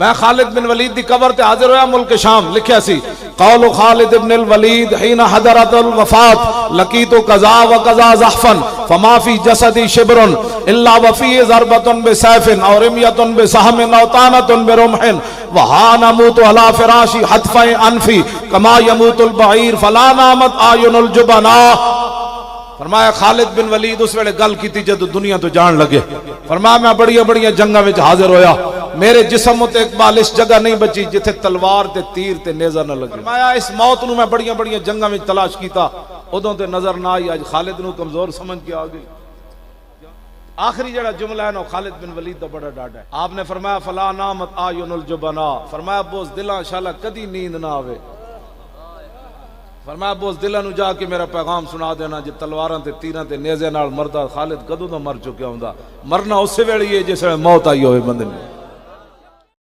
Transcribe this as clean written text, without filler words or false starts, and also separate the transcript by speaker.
Speaker 1: मैं खालिद बिन वलीद दी कबर ते हाजिर होया मुल्क शाम, लिखिया सी कौल खालिद इब्न अल वलीद हिन हदरतुल वफात लकीतु कज़ा व कज़ा ज़हफन फमा फी जसदी शिब्रुन इल्ला व फी ज़रबतुन बिसैफिन और रिमयतुन बिसहमिन औ तानतुन बिरुमहिन व हा नमूतु अला फिराशी हतफ़ अनफी कमा यमूतुल बईर फला नामत आयुनुल जुबना। फरमाया खालिद बिन वलीद उस वेले गल की जद दुनिया तो जान लगे। फरमाया मैं बड़िया बड़िया जंगा विच हाजिर होया, मेरे जिस्म ते एक बालिश जगह नहीं बची जिथे तलवार ते तीर ते नेज़ा न लगे। फरमाया इस मौत नूं मैं बड़िया बड़िया जंगा विच तलाश कीता, उदों ते नजर ना आई, अज खालिद नूं कमजोर समझ के आ गई। आखिरी जड़ा जुमला है ना खालिद बिन वलीद दा बड़ा डाटा है। आपने फरमाया फला नामत आयुनुल जुबना, फरमाया बोस दिलां शाला कदी नींद ना आवे। फरमाया बोस दिलां नूं जाके मेरा पैगाम सुना देना, जे तलवारां ते तीरां ते नेज़े नाल मरदा खालिद कदों दा मर चुकिया हुंदा। मरना उस वेले ही है जिस वेले मौत आई होवे बंदे नूं।